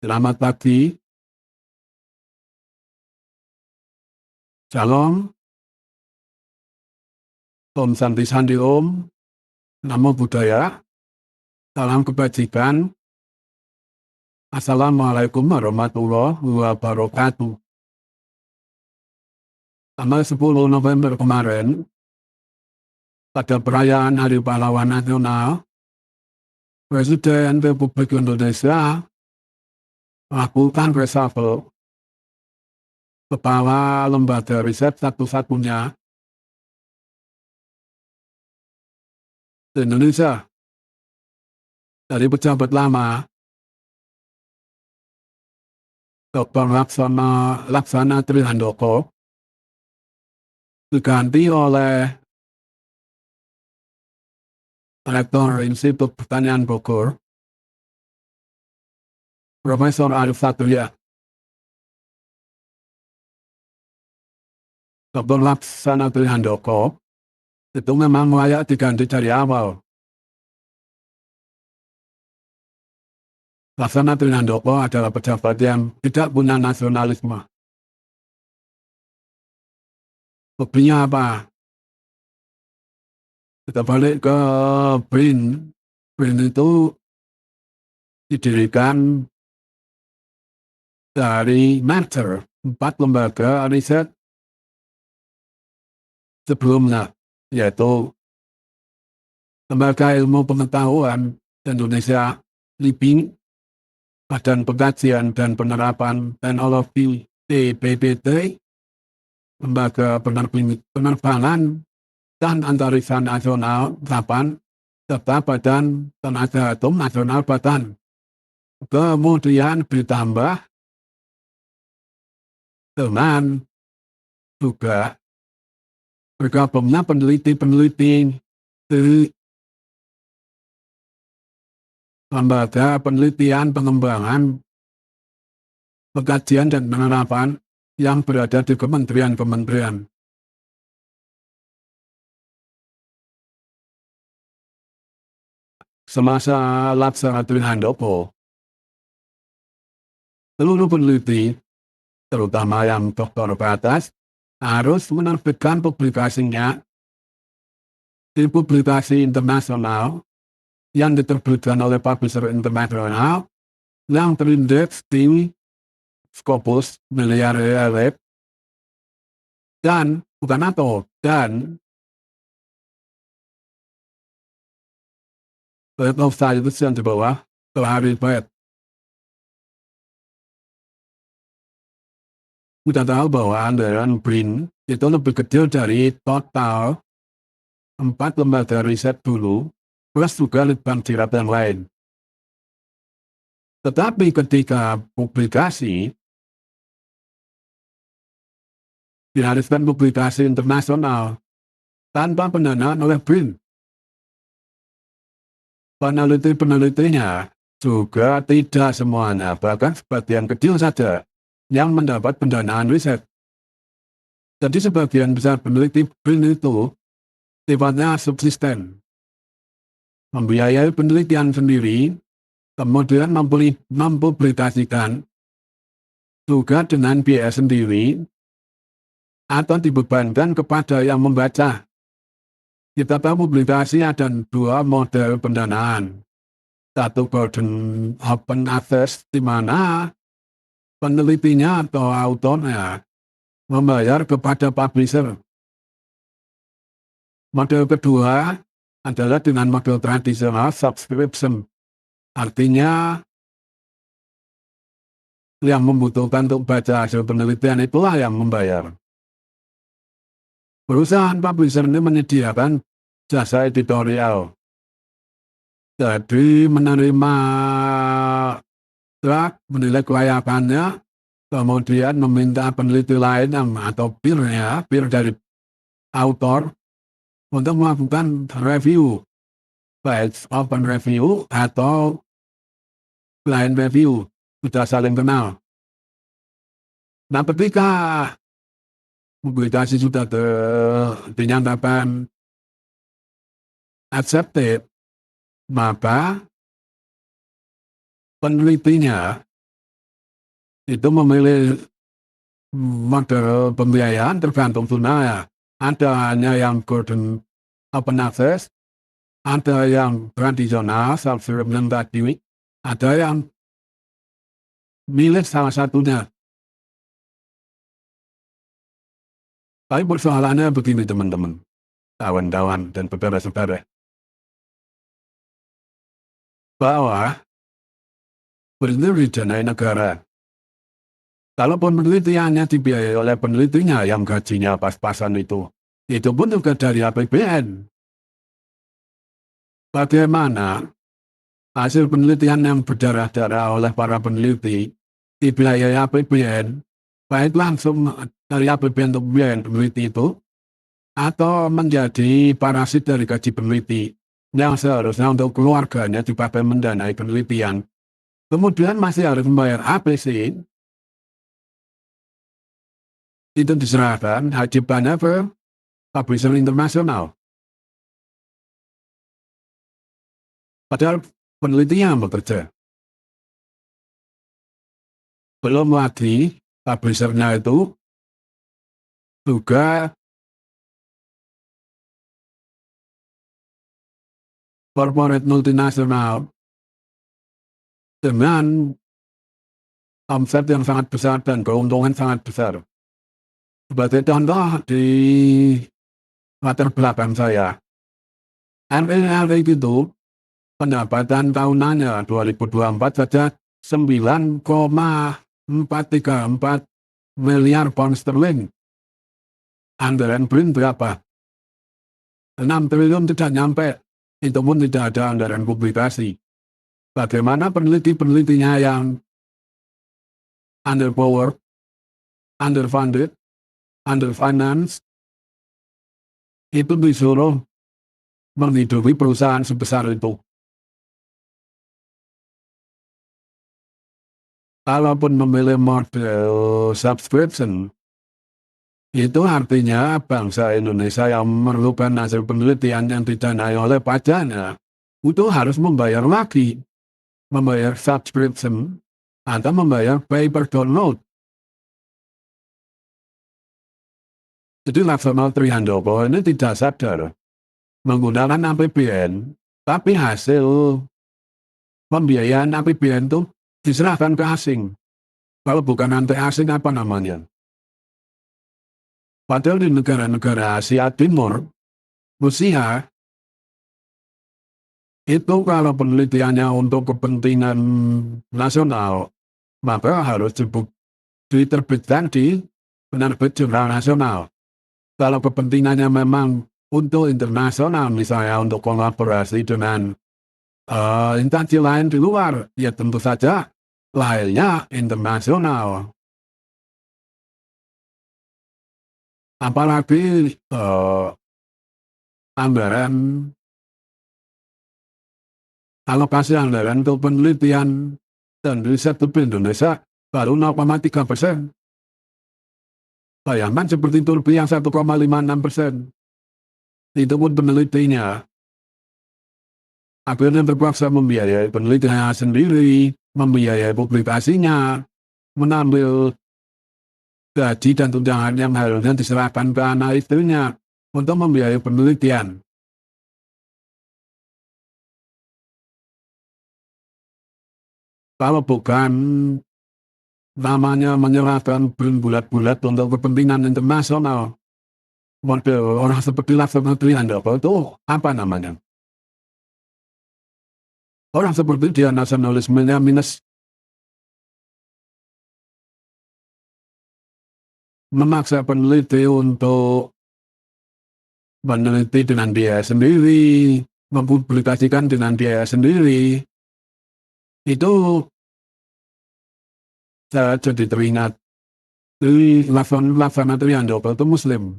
Selamat pagi, Shalom, Om Santi Sandi Om, Namo Buddhaya, Salam Kebajikan, Assalamualaikum warahmatullahi wabarakatuh. Tanggal 10 November kemarin, pada perayaan Hari Pahlawan Nasional, Presiden Republik Indonesia melakukan reshuffle kepala lembaga riset satu-satunya di Indonesia. Dari pejabat lama, Dr. Laksana Trihandoko, diganti oleh Rektor Institut Pertanian Bogor, Profesor Arif Satria. Dr. Laksana Trihandoko itu memang layak diganti dari awal. Laksana Trihandoko adalah pejabat yang tidak punya nasionalisme. Buktinya apa? Kita balik ke BRIN. BRIN itu didirikan dari merger 4 lembaga riset sebelumnya, yaitu Lembaga Ilmu Pengetahuan Indonesia LIPI, Badan Pengkajian dan Penerapan Teknologi BPPT, Lembaga Penerbangan dan Antariksa Nasional 8, serta Badan Tenaga Atom Nasional Badan. Kemudian ditambah dengan juga bergabungnya peneliti-peneliti di Lembaga Penelitian Pengembangan Pengkajian dan Penerapan yang berada di kementerian-kementerian. Semasa Laksana Trihandoko, seluruh peneliti, terutama yang doktor batas, harus menerbitkan publikasinya di publikasi internasional yang diterbitkan oleh publisher internasional yang terindeks di Scopus Miliaria Lab dan bukan atau dan Web of Science yang di bawah Clarified. Kita tahu bahwa anggaran BRIN itu lebih kecil dari total 4 lembaga riset dulu, plus juga litbang sirat yang lain. Tetapi ketika publikasi, diharuskan publikasi internasional tanpa pendanaan oleh BRIN. Peneliti-penelitinya juga tidak semuanya, bahkan sebagian kecil saja yang mendapat pendanaan riset. Jadi sebagian besar peneliti BRIN itu sifatnya subsisten, membiayai penelitian sendiri, kemudian mempublikasikan juga dengan biaya sendiri, atau dibebankan kepada yang membaca. Kita tahu publikasi ada 2 model pendanaan. Satu burden open access, di mana penelitinya atau autornya membayar kepada publisher. Model kedua adalah dengan model tradisional subscription. Artinya, yang membutuhkan untuk baca hasil penelitian itulah yang membayar. Perusahaan publisher ini menyediakan jasa editorial. Jadi menerima draft, menilai kelayakannya, kemudian meminta peneliti lain atau peer dari autor untuk melakukan review, baik open review atau blind review, sudah saling kenal. Nah, ketika publikasi sudah dinyatakan accepted, maka penelitinya itu memilih model pembiayaan tergantung zona. Ada hanya yang golden open access, ada yang tradisional self-service tadi, ada yang milih salah satunya. Tapi persoalannya begini teman-teman, kawan-kawan dan saudara-saudara, bahwa berdiri danai negara. Kalau penelitiannya dibiayai oleh penelitinya yang gajinya pas-pasan itu pun juga dari APBN. Bagaimana hasil penelitian yang berdarah-darah oleh para peneliti dibiayai APBN, baik langsung dari APBN untuk biaya peneliti itu, atau menjadi parasit dari gaji peneliti yang seharusnya untuk keluarganya dipakai mendanai penelitian. Kemudian masih harus membayar APC, itu diserahkan hajibannya ke publisher internasional. Padahal penelitian bekerja. Belum lagi publishernya itu juga corporate multinasional dengan omset yang sangat besar dan keuntungan sangat besar. Sebagai contoh di latar belakang saya, RRR itu pendapatan tahunannya 2024 saja 9,434 miliar pound sterling. Anggaran BRIN berapa? 6 triliun tidak nyampe. Itu pun tidak ada anggaran publikasi. Bagaimana peneliti-penelitinya yang underpowered, underfunded, underfinanced, itu disuruh menghidupi perusahaan sebesar itu. Kalaupun memilih model subscription, itu artinya bangsa Indonesia yang memerlukan hasil penelitian yang didanai oleh pajaknya, itu harus membayar lagi, membayar subscription, atau membayar pay per download. Jadi Laksamana Trihandoko ini tidak sadar menggunakan APBN, tapi hasil pembiayaan APBN itu diserahkan ke asing. Kalau bukan anti asing apa namanya? Padahal di negara-negara Asia Timur, Rusia, itu kalau penelitiannya untuk kepentingan nasional, maka harus diterbitkan di penerbit jurnal nasional. Kalau kepentingannya memang untuk internasional, misalnya untuk kolaborasi dengan instansi lain di luar, ya tentu saja lahirnya internasional. Apalagi anggaran alokasi anggaran untuk penelitian dan riset di Indonesia baru 0,3%. Bayangkan seperti Turki yang 1,56%. Itu pun penelitinya akhirnya terpaksa membiayai penelitiannya sendiri, membiayai publikasinya, mengambil gaji dan tunjangan yang harusnya diserahkan ke anak istrinya untuk membiayai penelitian. Kalau bukan namanya menyerahkan bulat-bulat untuk kepentingan internasional, model orang seperti Laksamana Trihandoko itu apa namanya? Orang seperti dia nasionalismenya minus, memaksa peneliti untuk meneliti dengan biaya sendiri, mempublikasikan dengan biaya sendiri. Itu saya jadi teringat di Laksamana Trihandoko itu Muslim.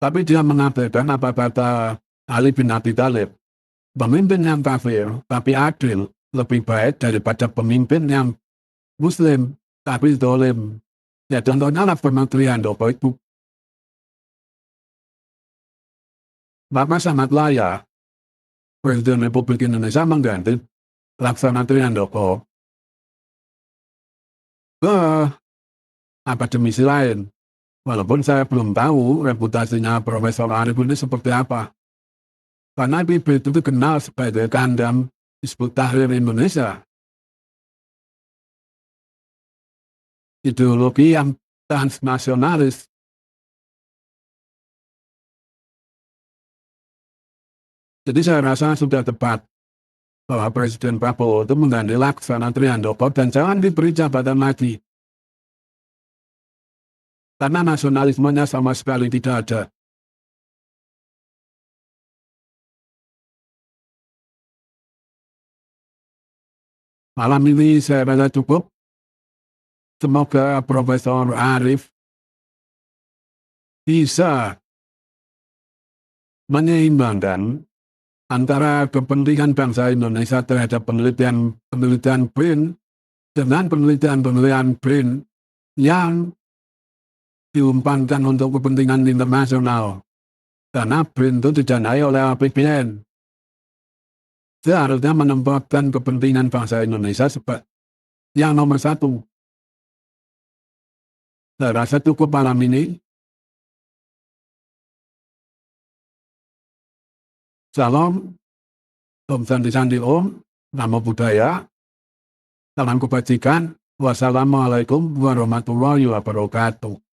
Tapi dia mengabaikan apa kata Ali bin Abi Thalib. Pemimpin yang kafir tapi adil lebih baik daripada pemimpin yang Muslim tapi zalim. Ya contohnya Laksamana Trihandoko itu. Maka sangat layak Presiden Republik Indonesia mengganti Laksamana Trihandoko ke akademisi lain. Walaupun saya belum tahu reputasinya Profesor Arif ini seperti apa. Karena IPB itu dikenal sebagai kandang Hizbut Tahrir Indonesia. Ideologi yang transnasionalis. Jadi saya rasa sudah tepat bahwa Presiden Prabowo itu mengganti Laksana Trihandoko dan jangan diberi jabatan lagi. Karena nasionalismenya sama sekali tidak ada. Malam ini saya rasa cukup. Semoga Profesor Arif bisa menyeimbangkan antara kepentingan bangsa Indonesia terhadap penelitian BRIN dengan penelitian BRIN yang diumpankan untuk kepentingan internasional. Karena BRIN itu didanai oleh APBN. Seharusnya menempatkan kepentingan bangsa Indonesia sebagai yang nomor satu. Saya rasa cukup malam ini. Salam, Om Sandi Sandi Om, Namo Buddhaya, salam kebajikan, wassalamualaikum warahmatullahi wabarakatuh.